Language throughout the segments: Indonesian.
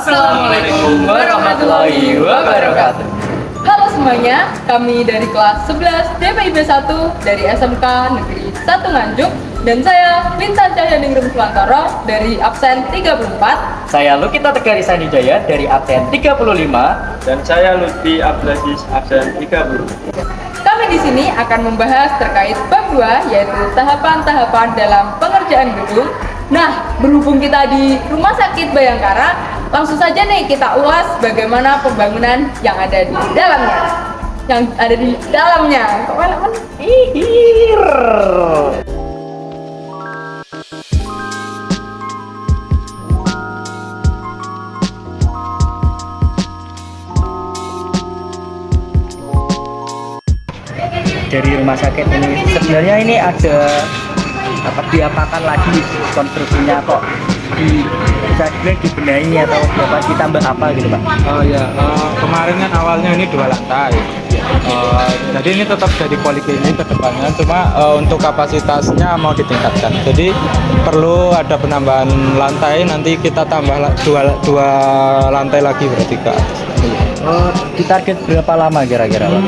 Assalamualaikum warahmatullahi wabarakatuh. Halo semuanya, kami dari kelas 11 DPIB 1 dari SMK Negeri 1 Nganjuk dan saya Bintan Cahyaningrum Suwantoro dari absen 34. Saya Lukita Tegari Sanijaya dari absen 35. Dan saya Lutfi Abdulaziz absen 30. Kami di sini akan membahas terkait bab 2 yaitu tahapan-tahapan dalam pengerjaan gedung. Nah, berhubung kita di Rumah Sakit Bayangkara, langsung saja nih kita ulas bagaimana pembangunan yang ada di dalamnya. Ihir. Dari rumah sakit ini sebenarnya ini ada diapakan lagi konstruksinya kok bisa dibenahi atau ditambah apa gitu Pak? Oh ya, kemarin kan awalnya ini 2 lantai. Jadi ini tetap jadi poliklinik ke depannya, cuma untuk kapasitasnya mau ditingkatkan. Jadi perlu ada penambahan lantai, nanti kita tambah dua lantai lagi berarti ke atas. Ditarget berapa lama kira-kira Pak?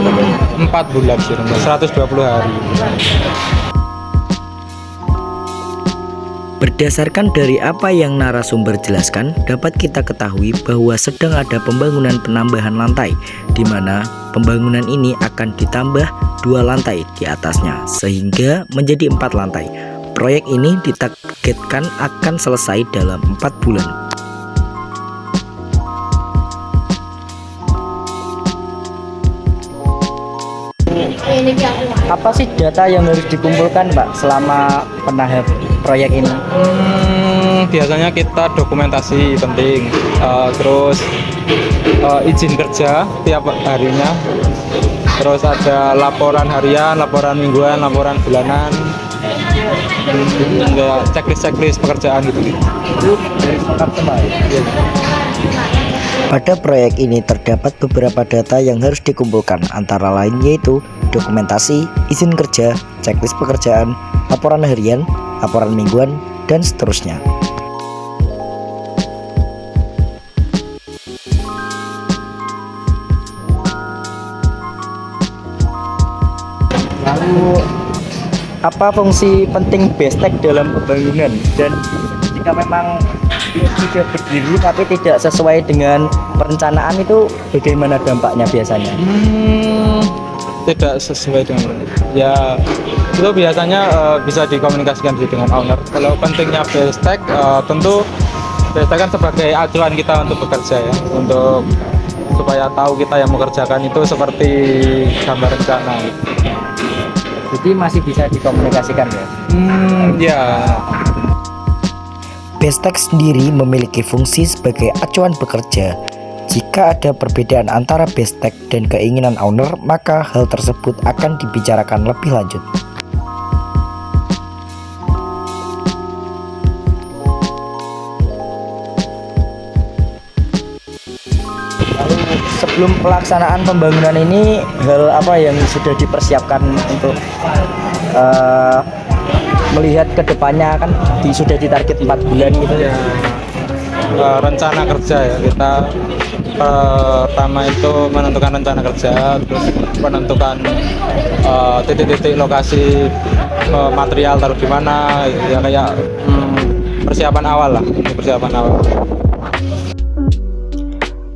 4 bulan sih, 120 hari. Berdasarkan dari apa yang narasumber jelaskan, dapat kita ketahui bahwa sedang ada pembangunan penambahan lantai, di mana pembangunan ini akan ditambah 2 lantai di atasnya, sehingga menjadi 4 lantai. Proyek ini ditargetkan akan selesai dalam 4 bulan. Apa sih data yang harus dikumpulkan Pak selama penahap proyek ini? Biasanya kita dokumentasi penting, terus izin kerja tiap harinya, terus ada laporan harian, laporan mingguan, laporan bulanan, checklist pekerjaan gitu. Itu dari lengkap semua ya? Pada proyek ini terdapat beberapa data yang harus dikumpulkan, antara lain yaitu dokumentasi, izin kerja, checklist pekerjaan, laporan harian, laporan mingguan, dan seterusnya. Lalu apa fungsi penting BESTEK dalam pembangunan, dan jika memang ini sudah berdiri tapi tidak sesuai dengan perencanaan itu bagaimana dampaknya biasanya? Tidak sesuai dengan ya itu biasanya bisa dikomunikasikan dengan owner. Kalau pentingnya BESTEK, tentu BESTEK kan sebagai acuan kita untuk bekerja ya, untuk supaya tahu kita yang mengerjakan itu seperti gambar rencana gitu. Jadi masih bisa dikomunikasikan ya? Ya. BESTEK sendiri memiliki fungsi sebagai acuan bekerja. Jika ada perbedaan antara BESTEK dan keinginan owner, maka hal tersebut akan dibicarakan lebih lanjut. Lalu sebelum pelaksanaan pembangunan ini, hal apa yang sudah dipersiapkan untuk melihat ke depannya, kan sudah ditarget 4 bulan gitu ya? Rencana kerja ya, kita pertama itu menentukan rencana kerja, terus menentukan titik-titik lokasi material taruh di mana ya, kayak persiapan awal lah, persiapan awal.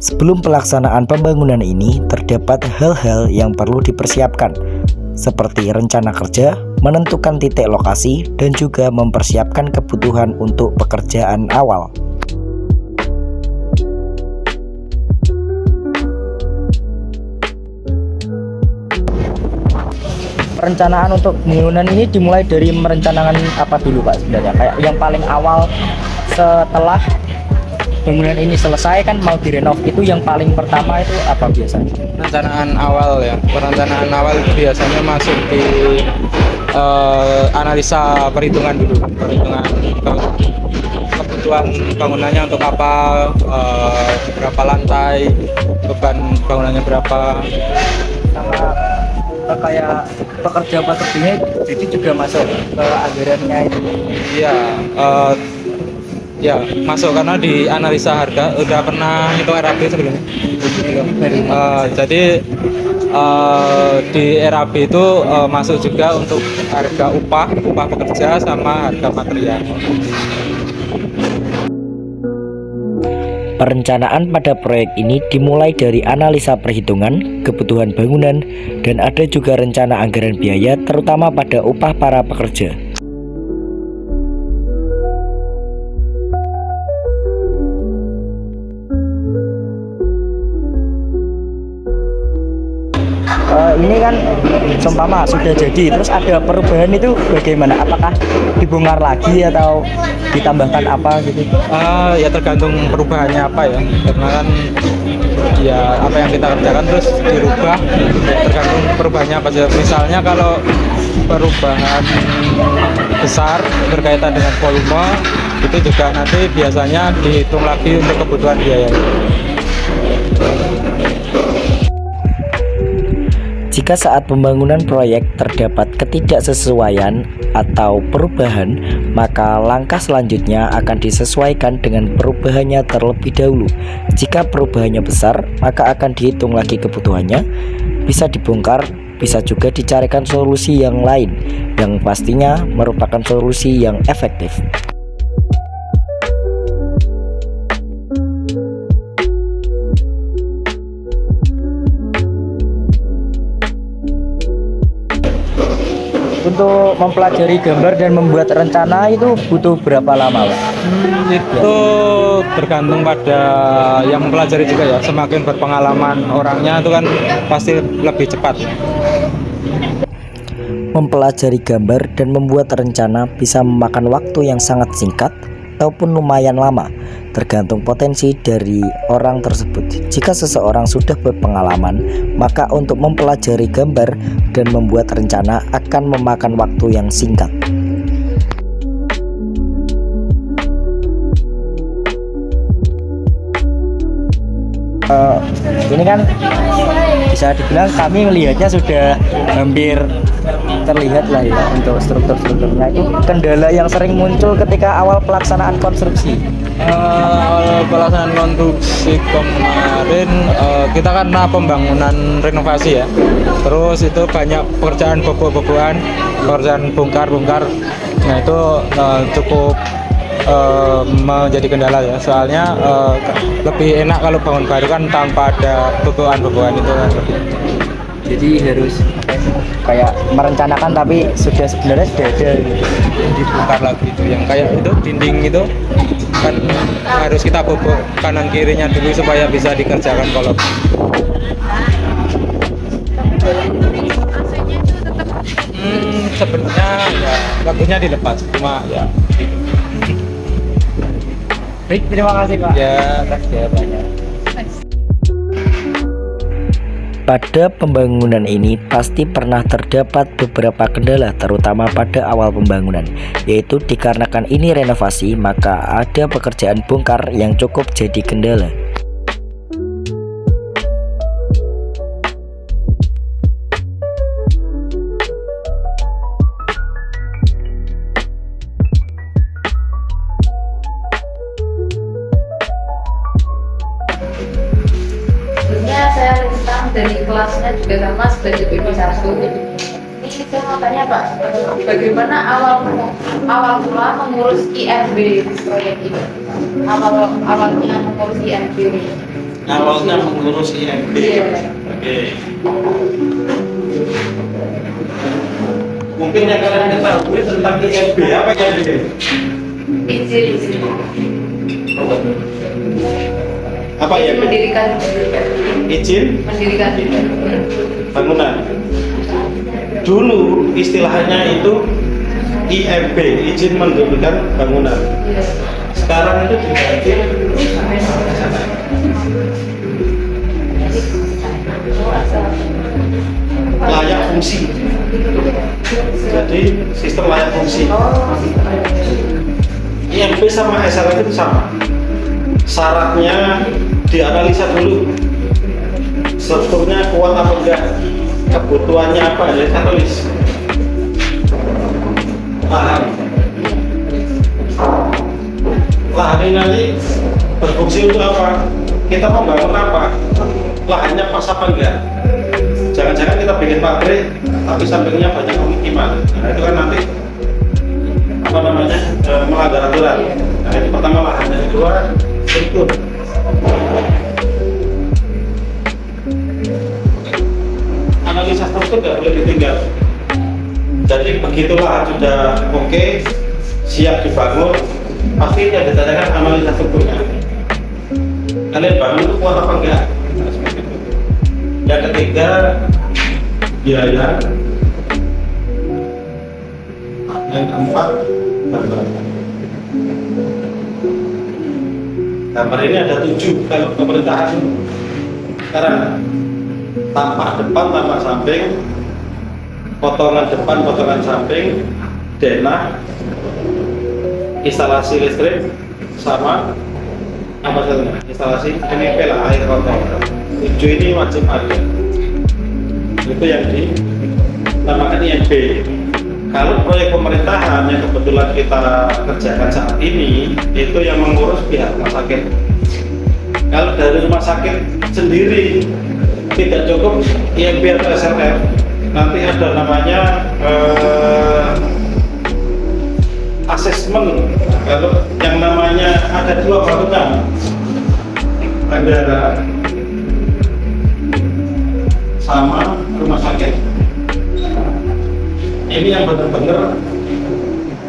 Sebelum pelaksanaan pembangunan ini, terdapat hal-hal yang perlu dipersiapkan, seperti rencana kerja, menentukan titik lokasi, dan juga mempersiapkan kebutuhan untuk pekerjaan awal. Perencanaan untuk pembangunan ini dimulai dari merencanakan apa dulu Pak sebenarnya? Kayak yang paling awal setelah bangunan ini selesai kan mau direnov, itu yang paling pertama itu apa biasanya? Perencanaan awal ya, perencanaan awal itu biasanya masuk di analisa perhitungan dulu, perhitungan kebutuhan bangunannya untuk apa, berapa lantai, beban bangunannya berapa, Sama kayak pekerja-pekerjanya jadi juga masuk ke anggarannya itu. iya. Ya, masuk karena di analisa harga udah pernah hitung RAB sebelumnya. Jadi di RAB itu masuk juga untuk harga upah pekerja sama harga material. Perencanaan pada proyek ini dimulai dari analisa perhitungan, kebutuhan bangunan, dan ada juga rencana anggaran biaya terutama pada upah para pekerja. Ini kan seumpama sudah jadi, terus ada perubahan itu bagaimana? Apakah dibongkar lagi atau ditambahkan apa gitu? Ya tergantung perubahannya apa ya, karena kan ya apa yang kita kerjakan terus dirubah tergantung perubahannya apa saja. Misalnya kalau perubahan besar berkaitan dengan volume itu juga nanti biasanya dihitung lagi untuk kebutuhan biaya. Jika saat pembangunan proyek terdapat ketidaksesuaian atau perubahan, maka langkah selanjutnya akan disesuaikan dengan perubahannya terlebih dahulu. Jika perubahannya besar, maka akan dihitung lagi kebutuhannya, bisa dibongkar, bisa juga dicarikan solusi yang lain, yang pastinya merupakan solusi yang efektif. Untuk mempelajari gambar dan membuat rencana itu butuh berapa lama, Pak? Itu tergantung pada yang mempelajari juga ya. Semakin berpengalaman orangnya itu kan pasti lebih cepat. Mempelajari gambar dan membuat rencana bisa memakan waktu yang sangat singkat ataupun lumayan lama, tergantung potensi dari orang tersebut. Jika seseorang sudah berpengalaman, maka untuk mempelajari gambar dan membuat rencana akan memakan waktu yang singkat. Ini kan bisa dibilang kami melihatnya sudah hampir terlihat lah ya untuk strukturnya. Itu kendala yang sering muncul ketika awal pelaksanaan konstruksi. Awal pelaksanaan konstruksi kemarin kita karena pembangunan renovasi ya, terus itu banyak pekerjaan bobo-boboan, pekerjaan bongkar-bongkar. Nah itu cukup menjadi kendala ya, soalnya lebih enak kalau bangun baru kan tanpa ada boboan-boboan itu kan lebih. Jadi harus kayak merencanakan tapi sebenarnya sudah ada gitu. Dibongkar lagi itu yang kayak itu dinding itu kan harus kita bobok kanan kirinya dulu supaya bisa dikerjakan kolom. Sebenarnya ya bagusnya dilepas, cuma ya gitu. Baik, terima kasih Pak. Ya, kasih banyak. Pada pembangunan ini pasti pernah terdapat beberapa kendala terutama pada awal pembangunan, yaitu dikarenakan ini renovasi maka ada pekerjaan bongkar yang cukup jadi kendala. Saya rentang dari kelasnya juga sama sebagai PP1. Ini saya mau tanya Pak, bagaimana awal mula mengurus IMB proyek ini? Awalnya mengurus IMB. Awalnya mengurus IMB. Iya. Oke. Mungkin yang kalian ketahui tentang IMB apa IMB? Izin. Apa ya? Mendirikan Izin mendirikan bangunan. Dulu istilahnya itu IMB, izin mendirikan bangunan. Sekarang itu diganti layak fungsi. Jadi sistem layak fungsi. IMB sama SLF itu sama. Syaratnya dianalisa dulu, strukturnya kuat apa enggak, kebutuhannya apa, jadi saya tulis. Paham? lahan ini nanti berfungsi untuk apa? Kita membangun apa? Lahannya pas apa enggak? Jangan-jangan kita bikin pabrik tapi sampingnya banyak pemukiman. Nah itu kan nanti apa namanya melanggar aturan. Nah itu pertama lahan, yang kedua struktur. Analisa struktur nggak boleh ditinggal. Jadi begitu lahan sudah oke, siap dibangun, pasti yang ditanyakan analisa strukturnya. Kalian bangun itu kuat apa enggak? Yang ketiga, biaya. Yang keempat, gambar. Gambar ini ada 7 kalau pemerintahan sekarang. Tampak depan, tampak samping, potongan depan, potongan samping, denah, instalasi listrik, sama apa saja instalasi NEP lah, air kotor. 7 ini wajib ada. Itu yang dinamakan IMB. Kalau proyek pemerintahan yang kebetulan kita kerjakan saat ini, itu yang mengurus pihak rumah sakit. Kalau dari rumah sakit sendiri tidak cukup IMB atau SLF, nanti ada namanya asesmen. Kalau yang namanya ada 2 bangunan, bandara sama rumah sakit. Ini yang benar-benar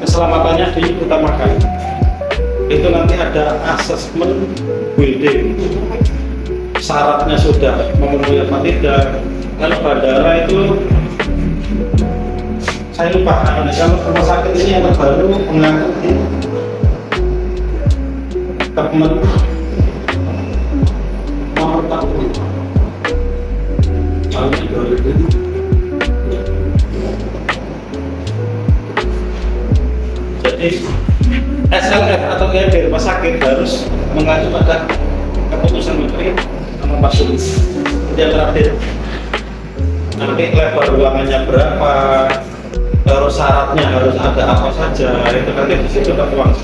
keselamatannya diutamakan. Itu nanti ada asesmen building, syaratnya sudah memenuhi apa tidak. Kalau bandara itu saya lupa. Kalau rumah sakit ini yang terbaru mengangkut di Kemen nomor 40 tahun 2000. Jadi SLF atau IMB rumah sakit harus mengacu pada keputusan Menteri nomor 40 yang terakhir. Nanti lebar ruangannya berapa, terus syaratnya harus ada apa saja, itu nanti di situ tertuang.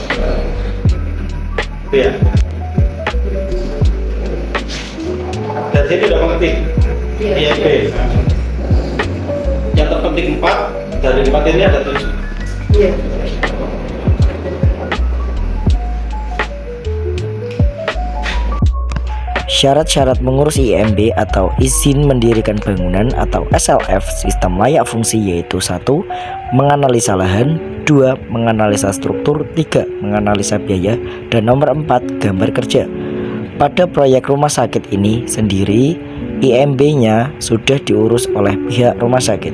Itu ya. Dari sini udah mengerti IMB. Yang terpenting 4, dari 4 ini ada 7. Iya. Syarat-syarat mengurus IMB atau izin mendirikan bangunan atau SLF sistem layak fungsi yaitu 1. Menganalisa lahan, 2. Menganalisa struktur, 3. Menganalisa biaya, dan nomor 4. Gambar kerja. Pada proyek rumah sakit ini sendiri, IMB-nya sudah diurus oleh pihak rumah sakit.